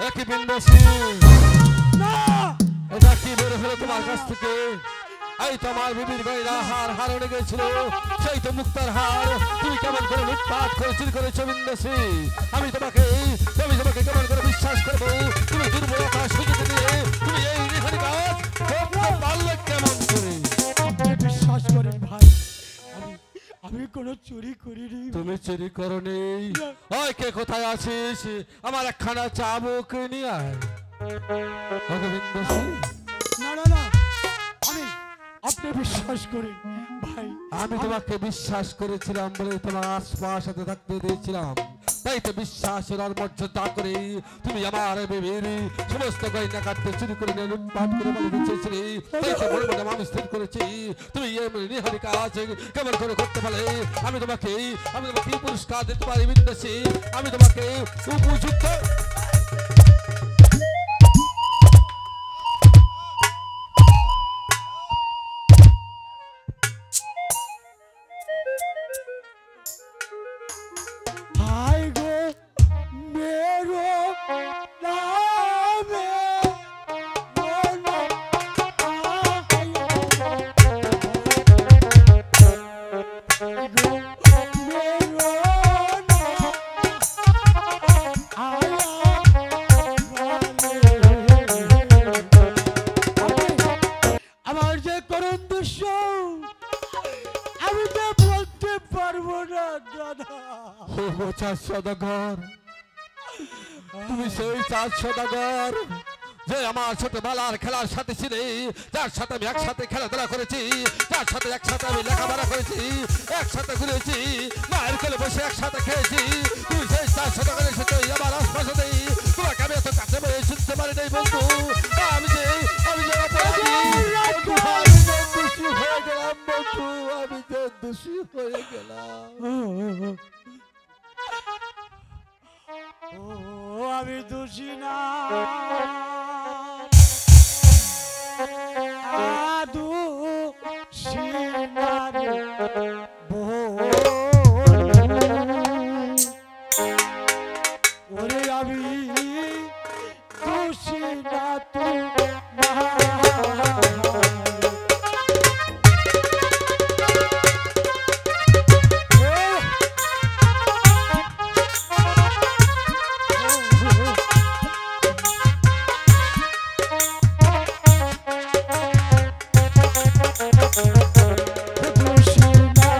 একই বিন্দাসী না এটা কি বের হলো তোমার কাছ থেকে? এই তোমার বিবির গয়না হার হারানো গেছিল, সেই তো মুক্তার হার তুমি কেমন করে লুটপাট করে চুরি করেছো বিন্দাসী? আমি তোমাকে কেমন করে বিশ্বাস করবো? তুমি দুর্বলতা সুযোগ দিয়ে তুমি এই নিখানি কাজ করতে পারলে কেমন করে? আপনি বিশ্বাস করেন ভাই, আমি কোনো চুরি করিনি। তুমি চুরি করনি? ওই কে কোথায় আছিস? আমার একখানা চা মুখ নিয়ে আয়। বিন্দাসী না না না, আপনি বিশ্বাস করেন ভাই। আমি তোমাকে বিশ্বাস করেছিলাম বলে তোমার আশপাশ সাথে থাকতে দিয়েছিলাম, তাই তো বিশ্বাসের মর্যাদা করে তুমি আমার বিবির সমস্ত গয়না কাটতে চুরি করে নিয়ে লুটপাট করে পালিয়ে চেয়েছিলে। তাই তো বড় বড় মানুষ স্থির করেছি তুমি নিহারি কাজ কেমন করে করতে পারলে। আমি তোমাকে পুরস্কার দিতে পারি বিন্দাসী, আমি তোমাকে উপযুক্ত সদাগর। তুমি সেই চার সদাগর যে আমার ছোটবেলার খেলার সাথে ছিলে, যার সাথে আমি একসাথে খেলাধুলা করেছি, যার সাথে একসাথে আমি লেখাপড়া করেছি, একসাথে ঘুরেছি, মায়ের কোলে বসে একসাথে খেয়েছি। তুমি সেই চার সদাগর এসেছো আমার আশপাশে নেই, তোমাকে আমি এত কাছে বলে শুনতে পারি নাই বন্ধু। আমি যে দোষী হয়ে গেলাম বন্ধু, আমি যে দোষী হয়ে গেলাম। আমি দোষী না, ওরে আমি দোষী না দোষী না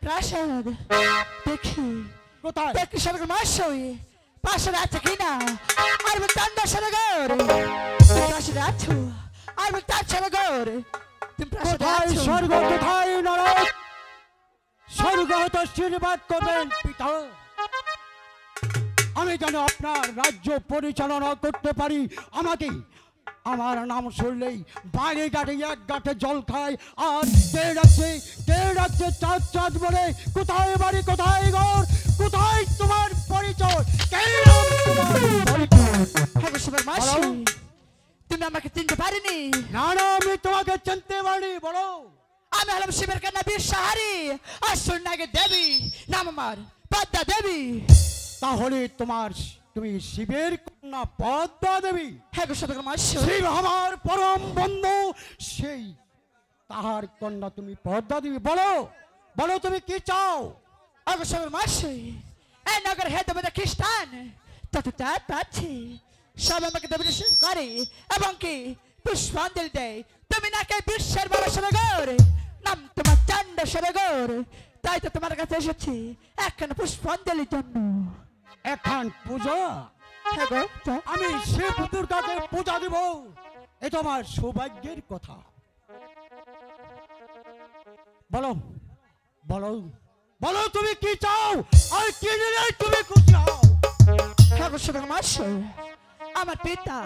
প্রাসাদ দেখি কোথায়? দেখি সরকার মহাশয় প্রাসাদ আছে কিনা আর বল চান্দা সরগর তুমি প্রাসাদে আছো আর বল চাঁদ সরগর তুমি প্রাসাদে কোথায় আছো স্বর্গ, কোথায় নরক? স্বর্গ হতে আশীর্বাদ করবেন পিতা। আমি যেন আপনার রাজ্য পরিচালনা করতে পারি। আমাকে আমার নাম শুনলেই বাইরে ঘাটে এক ঘাটে জল খায় আর কে রাজ্যে চাঁদ চাঁদ বলে। কোথায় বাড়ি, কোথায় ঘর, কোথায় তোমার পরিচয়, কে নাম তোমার পরিচয়? হ্যাঁ গো সরকার মহাশয় তুমি আমাকে চিনতে পারিনি। না না, আমি তোমাকে চিনতে পারি। বলো। আমি হলাম শিবের কন্যা বিশ্বহারী আর সোনাগে দেবী নাম আমার পদ্মা দেবী। তাহলে তুমি শিবের কন্যা পদ্মা দেবী। হ্যাঁ গো সরকার মহাশয় শিব আমার পরম বন্ধু, সেই তাহার কন্যা তুমি পদ্মা দেবী। বলো বলো, তুমি কি চাও? অগ্রসর মাসে এই নগর হেতু মধ্যে খ্রিস্টান তত তার পাচ্ছে সব আমাকে দেবীর করে এবং কি পুষ্পাঞ্জলি দেয়। তুমি নাকি বিশ্বের বড় সরগর নাম তোমার চান্দ সরগর, তাই তো তোমার কাছে এসেছি একখানা পুষ্পাঞ্জলির জন্য। এখন পূজা? হ্যাঁ গো, তা- আমি শিব দুর্গাকে পূজা দেব, এটা আমার সৌভাগ্যের কথা। বলো বলো বলো, তুমি কি চাও আর কি নিলে তুমি খুশি হও? হ্যাঁ গো সরকার মাসে আমার পিতা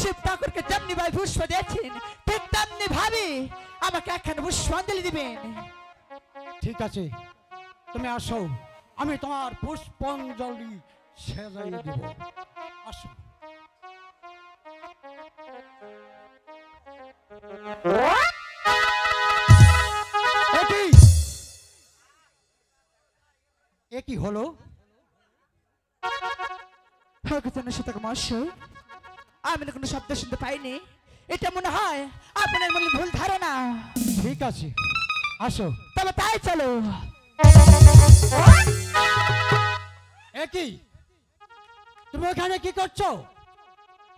শিব ঠাকুরকে যেমনি ভাই পুষ্প দিয়েছেন ঠিক তেমনি ভাবে আমাকে একখানা পুষ্পাঞ্জলি দিবেন। ঠিক আছে, তুমি আসো, আমি তোমার পুষ্পাঞ্জলি সেজাই দেব। আসো। কি হলো? আমি কোনো শব্দ শুনতে পাইনি, এটা মনে হয় আপনার মনে ভুল ধারণা। ঠিক আছে, আসো। তবে তাই চলো। একই তুমি ওখানে কি করছো?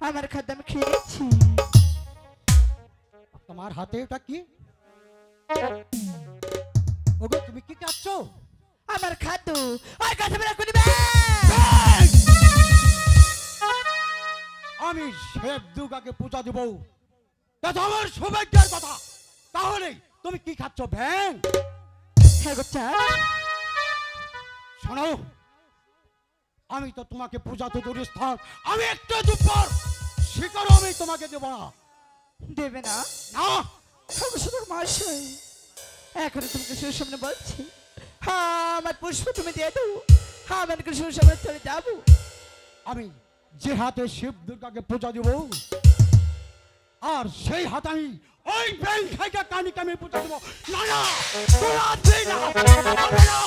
আমার খাদ্য আমি খেয়ে নিচ্ছি। তোমার হাতে ওটা কি? ওগো, তুমি কি খাচ্ছো? আমার খাদ্য ওই কথা বের করে দিবে। আমি শিব দুর্গাকে পূজা দেব, এটা আমার সৌভাগ্যের কথা। তাহলে তুমি কি খাচ্ছ? ভ্যাং? হ্যাঁ গোচ্ছা, শোনো, আমি তো তোমাকে পূজাতে দূরে স্থান, আমি একটা দুপুর শিকার আমি তোমাকে দেব না। দেবে না? না, মহাশয় এখন তোমাকে শুরু সামনে বলছি, হ্যাঁ আমার পুষ্প তুমি দিয়ে দেবো, হ্যাঁ আমি শুরু সামনে চলে যাবো। আমি যে হাতে শিব দুর্গাকে পূজা দেব, আর সেই হাতে আমি ওই ব্যাং খাইকা কানিকে আমি পূজা দেব। না না, তোরা দিই না, হবে না।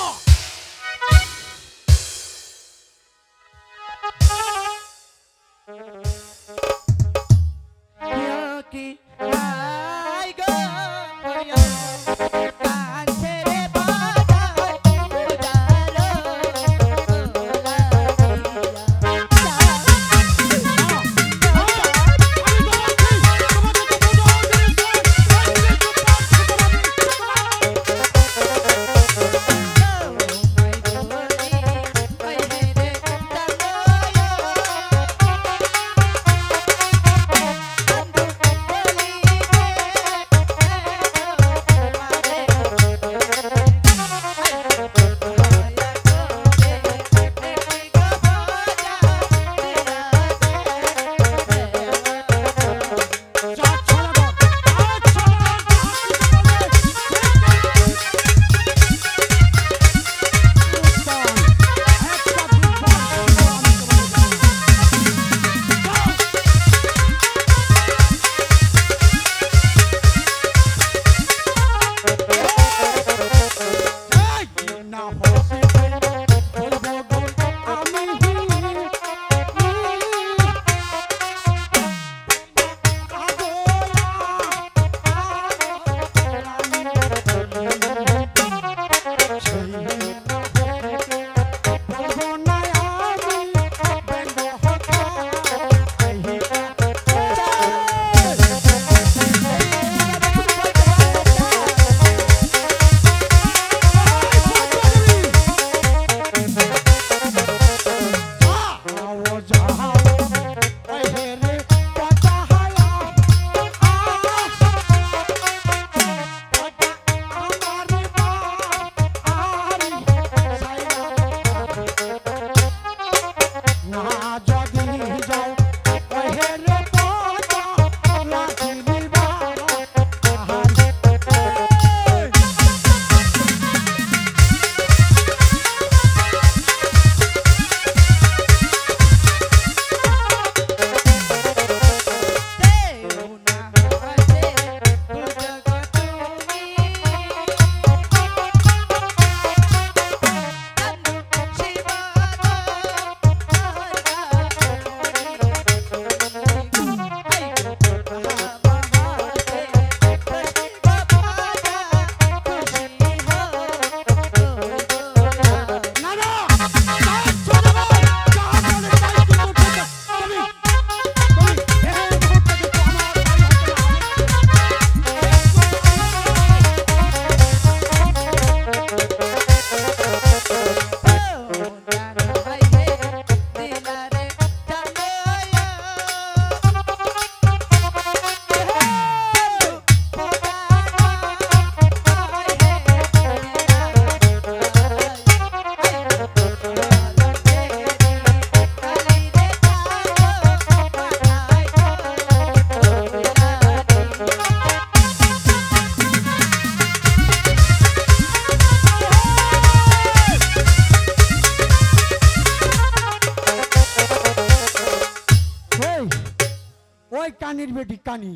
কানির বেটি কানি,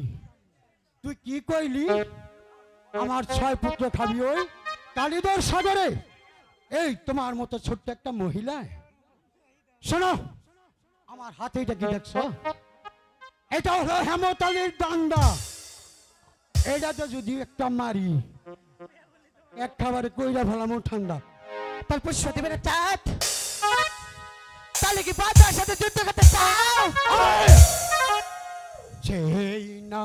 তুই কি কইলি আমার 6 পুত্র খাবি ওই কালিদর সাগরে? এই তোমার মতো ছোট্ট একটা মহিলা, শোনো আমার হাতে এটা কি দেখছো? এটা হলো হেমতালির ডান্ডা। এটাতে যদি একটা মারি এক খাবারে কইরা ফেলামো ঠান্ডা। তার পুষ্প দেবে না চাঁদ, তাহলে কি বাচ্চার সাথে যুদ্ধ করতে চাও? সেই না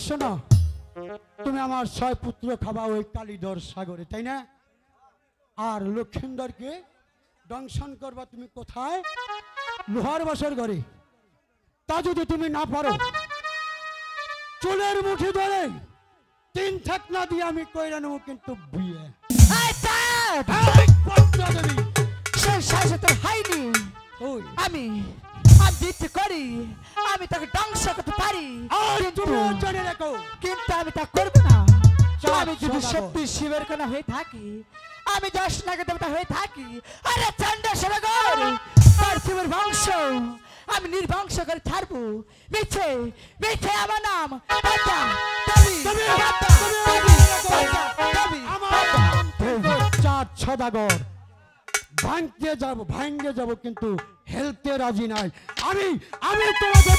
শোনো, তুমি আমার 6 পুত্র খাবা ওই কালিদর সাগরে, তাই না? আর লক্ষিন্দরকে দংশন করবা তুমি কোথায়? লোহার বাসর ঘরে। তা যদি তুমি না পারো, চুলের মুঠি ধরে 3 থাকনা দিয়ে আমি কইরা নেবো কিন্তু বিয়ে। এই চাঁদ! এই পদ্মা দেবী! সেই সাহস তোর হয়নি। ওই আমি ইচ্ছে করি আমি তাকে ধ্বংস করতে পারি, আর কিন্তু তুমিও জেনে রেখো, আমি তা করবো না। চাঁদ আমি যদি সদাগর। সত্যি শিবের কোনা হয়ে থাকি, আমি 10 নাগের দেবতা হয়ে থাকি, আরে চন্দ্র সদাগর পার্থিবের বংশ আমি নির্বংশ করে ছাড়বো। মিছে মিছে আমার নাম পদ্মা দেবী, দেবী, পদ্মা দেবী, দেবী, দেবী, পদ্মা দেবী, আমার পদ্মা। নাম কিন্তু চাঁদ সদাগর। ভাঙ্গে যাব কিন্তু হেলতে রাজি নাই। আমি আমি তোমাকে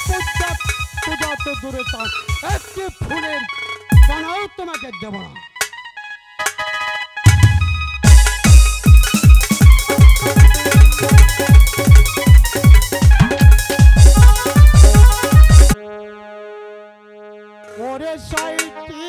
পূজা তো দূরে থাক, একটি ফুলের দানাও তোমাকে দেব না। ওরে সাইটি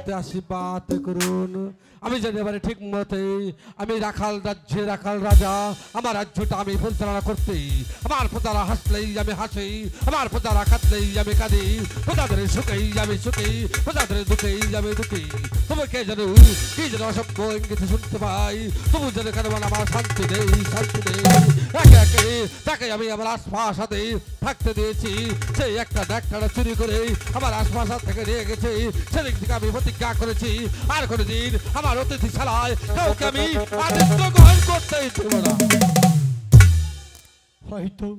ভক্তি আশীর্বাদ করুন। আমি জানি এবারে ঠিক মতে আমি রাখাল রাজ্যে রাখাল রাজা, আমার রাজ্যটা আমি পরিচালনা করতে, আমার প্রজারা হাসলেই আমি হাসি, আমার প্রজারা কাঁদলেই আমি কাঁদি, প্রজাদের সুখেই আমি সুখী, প্রজাদের দুঃখেই আমি দুঃখী। তবু কে জানো কি যেন অসভ্য ইঙ্গিত শুনতে পাই, তবু যেন কেন আমার শান্তি নেই, শান্তি নেই। একে একে তাকে আমি আমার আশপাশাতে থাকতে দিয়েছি, সেই একটা ডাক্তার চুরি করে আমার আশপাশা থেকে নিয়ে গেছে, সেদিক থেকে আমি প্রতিজ্ঞা করেছি আর কোনোদিন আমার অতিথিশালায় কাউকে আমি আতিথ্য গ্রহণ করতেই দেব না। হয়তো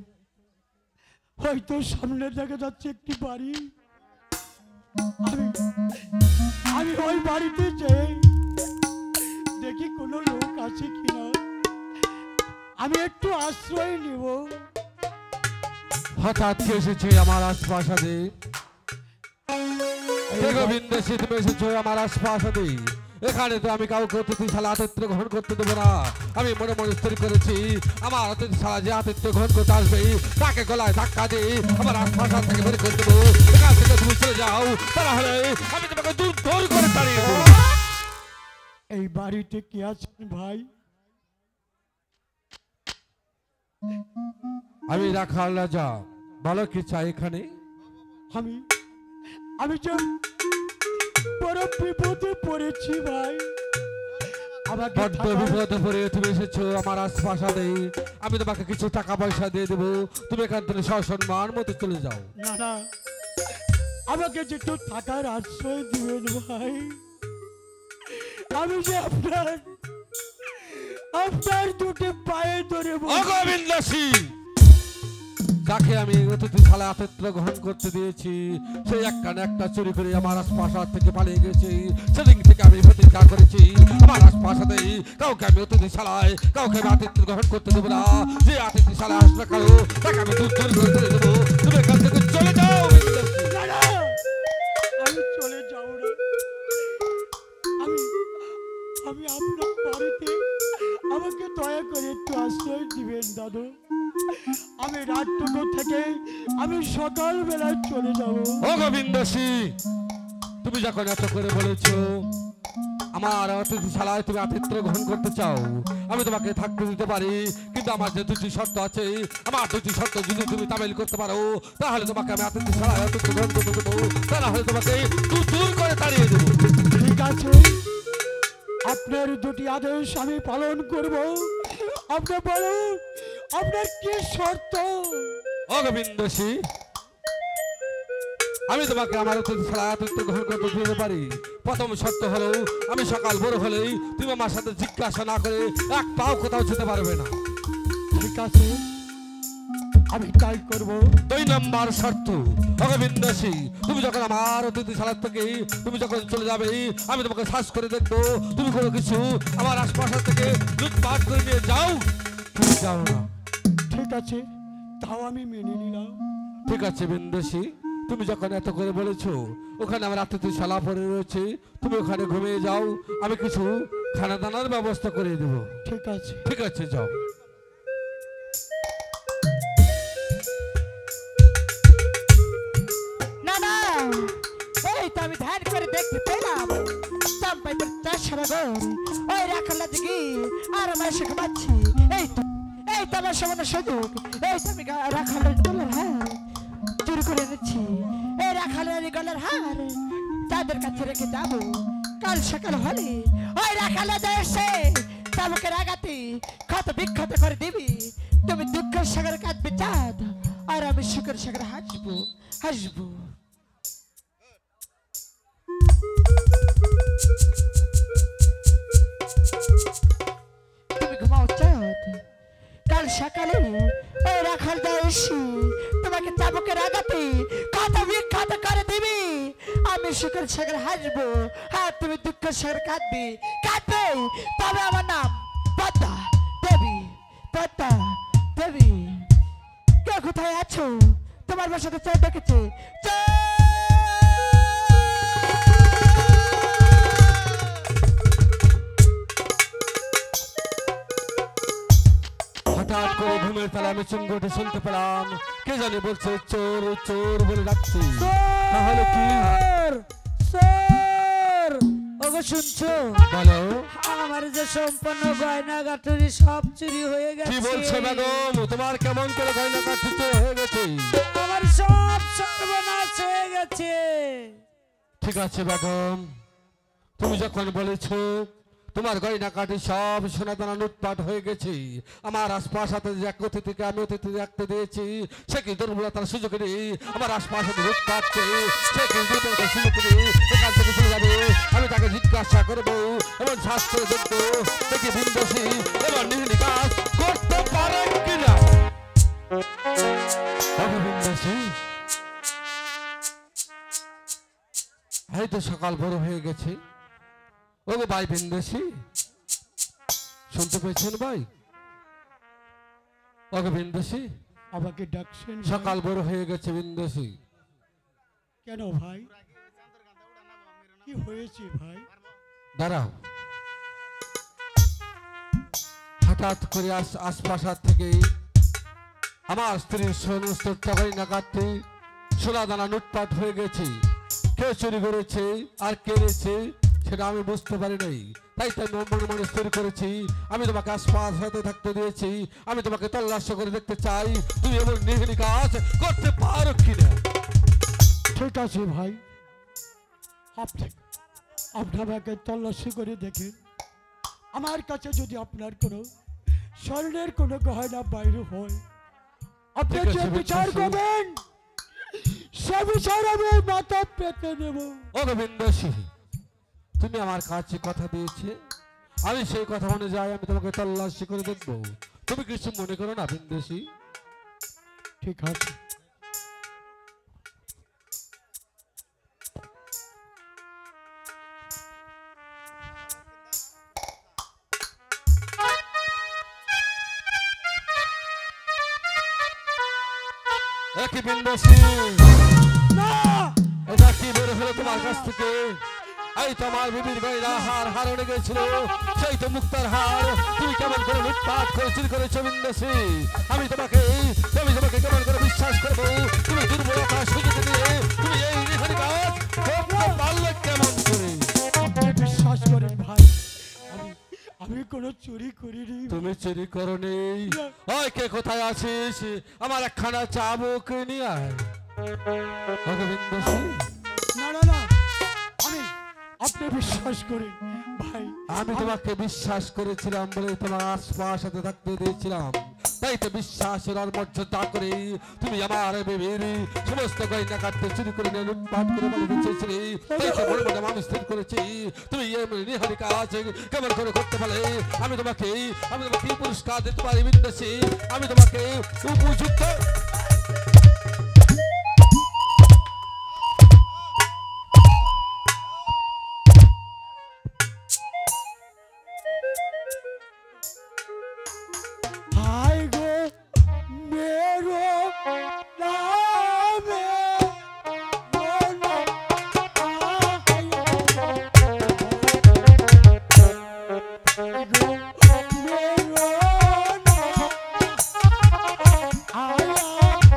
হয়তো সামনে দেখা যাচ্ছে একটি বাড়ি, আমি ওই বাড়িতে যাই, দেখি কোনো লোক আছে কিনা, আমি একটু আশ্রয় নিব। হঠাৎ কে এসেছে আমার আশপাশাতে? গোবিন্দ তুমি এসেছো আমার আশপাশাতে। এখানে তো আমি কাউকে অতিথিশালা আতিথ্য গ্রহণ করতে দেবো না। আমি মনে মনে স্থির করেছি আমার অতিথিশালা যে আতিথ্য গ্রহণ করতে আসবে তাকে গলায় ধাক্কা দিয়ে আমার আশপাশা থেকে বের করে দেবো। এখান থেকে তুমি চলে যাও, তাহলে আমি তোমাকে দূর দূর করে তাড়িয়ে দেবো। এই বাড়িতে কে আছেন ভাই? আমি রাখাল রাজা, ভালো কি চাই এখানে? আমি আমি যে বড় বিপদে পড়েছি ভাই, আমাকে বড্ড বিপদে পড়ে তুমি এসেছো আমার আশপাশাতে। আমি তোমাকে কিছু টাকা পয়সা দিয়ে দেবো, তুমি এখান থেকে সসম্মান মতো চলে যাও। না না, আমাকে যে একটু থাকার আশ্রয় দিবেন ভাই। আমি যে আপনার দুটি পায়ে ধরে গোবিন্দ সিং, যাকে আমি অতিথিশালা আতিথ্য গ্রহণ করতে দিয়েছি সেই একটা না একটা চুরি করে আমার আশপাশা থেকে পালিয়ে গেছে। সেদিন থেকে আমি প্রতিজ্ঞা করেছি আমার আশপাশাতে কাউকে আমি অতিথিশালায় কাউকে আমি আতিথ্য গ্রহণ করতে দেবো না। যে আতিথিশালায় আসবে কারো তাকে আমি দূর দূর করে তুলে দেবো। তুমি এখান থেকে চলে যাও। আমি চলে যাও না, আমি আপনার বাড়িতে আমাকে দয়া করে একটু আশ্রয় দিবেন দাদু। আমি রাত দুটো থেকে আমি সকাল বেলায় চলে যাব। ও গোবিন্দ সিং, তুমি যখন এত করে বলেছো আমার অতিথিশালায় তুমি আতিথ্য গ্রহণ করতে চাও, আমি তোমাকে থাকতে দিতে পারি, কিন্তু আমার যে দুটি শর্ত আছে, আমার দুটি শর্ত যদি তুমি তামিল করতে পারো তাহলে তোমাকে আমি অতিথিশালায় আতিথ্য গ্রহণ করতে দেবো, তাহলে তোমাকে দূর দূর করে তাড়িয়ে দেবো। ঠিক আছে, আপনার দুটি আদেশ আমি পালন করব। আপনি বলুন আপনার কি শর্ত? ও গোবিন্দ সিং, আমি তোমাকে আমার অতিথিশালায় আতিথ্য গ্রহণ করতে দিতে পারি। প্রথম শর্ত হলো আমি সকাল ভোর হলেই তুমি আমার সাথে জিজ্ঞাসা না করে এক পাও কোথাও যেতে পারবে না। ঠিক আছে, আমি তাই করব। 2 নম্বর শর্ত, গোবিন্দ সিং, তুমি যখন আমার অতিথিশালা থেকে তুমি যখন চলে যাবে আমি তোমাকে শ্বাস করে দেখবো তুমি কোনো কিছু আমার আশপাশ থেকে লুটপাট করে নিয়ে যাও, তুমি যাও না। ঠিক আছে, তাও আমি মেনে নিলাম। ঠিক আছে বিন্দুসী, তুমি যখন এত করে বলেছো ওখানে আমার অতিথিশালা পড়ে রয়েছে, তুমি ওখানে ঘুমিয়ে যাও, আমি কিছু খানা দানার ব্যবস্থা করে দেবো। ঠিক আছে, ঠিক আছে, যাও। না না, এই তো আমি ধ্যান করে দেখতে পেলাম চাম্পাই চাষাগর ওই রাখাল্লা দিকে আর আমার এসে ঘুমাচ্ছি। এই তো আমার সামান্য সুযোগ, এই তো আমি রাখালের গলার হার চুরি করে এনেছি। এই রাখালের গলার হার তাদের কাছে রেখে যাবো, কাল সকাল হলে ওই রাখালে এসে তাকে রাগাতে ক্ষত বিক্ষত করে দিবি। তুমি দুঃখের সাগরে কাঁদবে চাঁদ, আর আমি সুখের সাগরে হাসবো হাসবো। তুমি ঘুমাও চাঁদ, কাল সকালে ওই রাখাল এসে তোমাকে চাবুকে রাগাতে কত বিখ্যাত করে দিবি। আমি সুখের সাগরে হাসবো আর তুমি দুঃখের সাগরে কাঁদবে কাঁদবে। তবে আমার নাম পদ্মা দেবী, পদ্মা দেবী। কে কোথায় আছো? তোমার বাসাতে চোর ডেকেছে। হঠাৎ করে ঘুমের তালে আমি চুঙ্গটে শুনতে পেলাম কে জানি বলছে চোর চোর বলে ডাকছে। তাহলে কি? স্যার গো শুনছো? বলো আমার যে সম্পূর্ণ গয়না গাটুরি সব চুরি হয়ে কি গেছে। বলছো বেগম? তোমার কেমন করে গয়না কাঠি চোর হয়ে গেছে? আমার সব সর্বনাশ হয়ে গেছে। ঠিক আছে বেগম, তুমি যখন বলেছো তোমার গয়না কাঠি সব সোনা দানা লুটপাট হয়ে গেছে, আমার আশপাশ হাতে যে এক অতিথিকে আমি অতিথি রাখতে দিয়েছি, সে কি দুর্বলতার সুযোগ নেই আমার আশপাশ হাতে লুটপাটকে, সে কি দুর্বলতার সুযোগ নেই এখান থেকে চলে যাবে। আমি তাকে জিজ্ঞাসা করবো এবং শাস্ত্র দেখবো দেখি বিন্দুসী এবং নির্ণী কাজ করতে পারে কিনা। বিন্দুসী, এই তো সকাল বড় হয়ে গেছে। ও গো ভাই বিন্দেশি, শুনতে পেয়েছেন ভাই? ও গো বিন্দেশি, আমাকে ডাকছেন? সকাল বড় হয়ে গেছে বিন্দেশি। কেন ভাই, কি হয়েছে ভাই? দাঁড়াও, হঠাৎ করে আশপাশ থেকে আমার স্ত্রীর সমস্ত গয়না কাটতে সোনা দানা লুটপাট হয়ে গেছে। কে চুরি করেছে আর কেড়েছে সেটা আমি বুঝতে পারি নাই, তাই তো আমি মনে মনে স্থির করেছি আমি তোমাকে আশপাশ হাতে থাকতে দিয়েছি, আমি তোমাকে তল্লাশি করে দেখতে চাই তুমি এমন নির্ঘৃণ কাজ করতে পারো কিনা। ঠিক আছে ভাই, আপনি আমাকে তল্লাশি করে দেখেন। আমার কাছে যদি আপনার কোনো স্বর্ণের কোনো গহনা বাইরে হয়, আপনি ঠিক আছে, যে বিচার বুঝছি। করবেন সে বিচার আমি মাথা পেতে নেব। ও গোবিন্দসী, তুমি আমার কাছে কথা দিয়েছে, আমি সেই কথা অনুযায়ী আমি তোমাকে তল্লাশি করে দেখবো, তুমি কিছু মনে করো না বিন্দেশী। ঠিক আছে। কি বিন্দেশী, না, এটা কি বের হলো তোমার কাছ থেকে? এই তো আমার বিবির গয়না হার হারণে গেছিল, সেই তো মুক্তার হার তুমি কেমন করে লুটপাট করে চুরি করেছো বিন্দেশী। আমি তোমাকে কেমন করে বিশ্বাস করবো? তুমি দুর্বলতা সুযোগ দিয়ে তুমি এই নির্ঘৃণ কাজ করতে পারলে কেমন করে? আপনি বিশ্বাস করেন ভাই, আমি কোনো চুরি করিনি। তুমি চুরি করনি? ওই কে কোথায় আছিস? আমার একখানা চা বুক নিয়ে আয়। গোবিন্দসী, না না না, আপনি বিশ্বাস করেন ভাই। আমি তোমাকে বিশ্বাস করেছিলাম বলে তোমার আশপাশ সাথে থাকতে দিয়েছিলাম, তাই তো বিশ্বাসের মর্যাদা করে তুমি আমার বেবির সমস্ত গয়না কাটতে চুরি করে নিয়ে লুটপাট করে পালিয়ে চেয়েছিলে। তাই তো মনে মনে আমি স্থির করেছি তুমি নিহারি কাজ কেমন করে করতে পারলে আমি তোমাকে পুরস্কার দিতে পারি বিন্দেশী, আমি তোমাকে উপযুক্ত হাই গো মেরো নামে মনো আয়া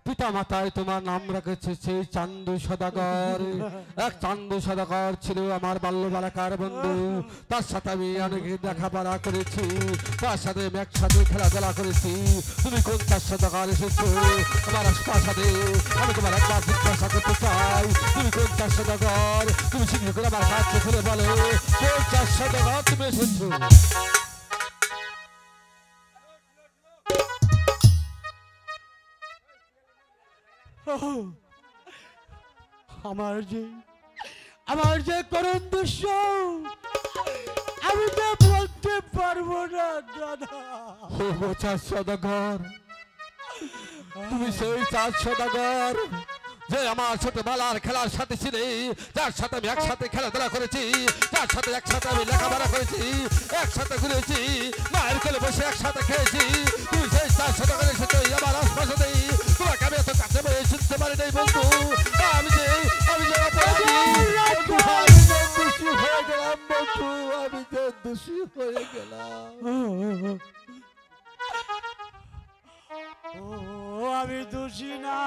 পিতা মাতায় তোমার নাম রেখেছে সেই চান্দু সদাগর। এক চান্দু সদাগর ছিল আমার বাল্যবালাকার বন্ধু। তার সাথে আমি অনেক দেখাপড়া করেছি, তার সাথে আমি একসাথে খেলাধুলা করেছি। তুমি কোন চার সদাগর এসেছো আমার আশপাশে? আমি তোমার একবার জিজ্ঞাসা করতে চাই, তুমি কোন চার সদাগর? তুমি শীঘ্র করে আমার কাছে খুলে বলো, কোন চার সদাগর তুমি এসেছো? আমার যে করুণ দৃশ্য আমি তো বলতে পারবো না দাদা। ও চার সদাগর, তুমি সেই চার সদাগর যে আমার ছোটবেলার খেলার সাথে ছিলে, যার সাথে আমি একসাথে খেলাধুলা করেছি, যার সাথে একসাথে আমি লেখাপড়া করেছি, একসাথে ঘুরেছি, মায়ের কোলে বসে একসাথে খেয়েছি। তুমি সেই চার সদাগর এসেছো আমার আশপাশেই। তোমাকে আমি এত কাছে বসে শুনতে পারি নাই বন্ধু। আমি যে অপরাধী, আমি যে দোষী হয়ে গেলাম বন্ধু, আমি যে দোষী হয়ে গেলাম। ও আমি দোষী না,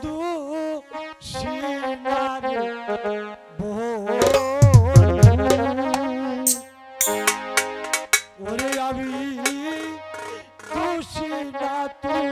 দোষী না রে ওরে আমি দোষী না তুই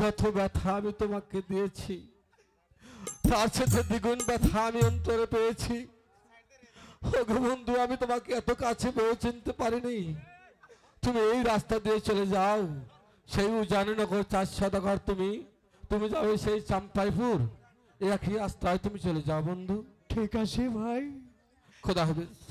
যত ব্যথা আমি তোমাকে দিয়েছি তার সাথে দ্বিগুণ ব্যথা আমি অন্তরে পেয়েছি। ওগো বন্ধু, আমি তোমাকে এত কাছে পেয়েও চিনতে পারিনি। তুমি এই রাস্তা দিয়ে চলে যাও, সেই উজানিনগর 4 সওদাগর, তুমি যাবে সেই চাম্পাইপুর, এই একই রাস্তায় তুমি চলে যাও বন্ধু। ঠিক আছে ভাই। খোদা হাফেজ।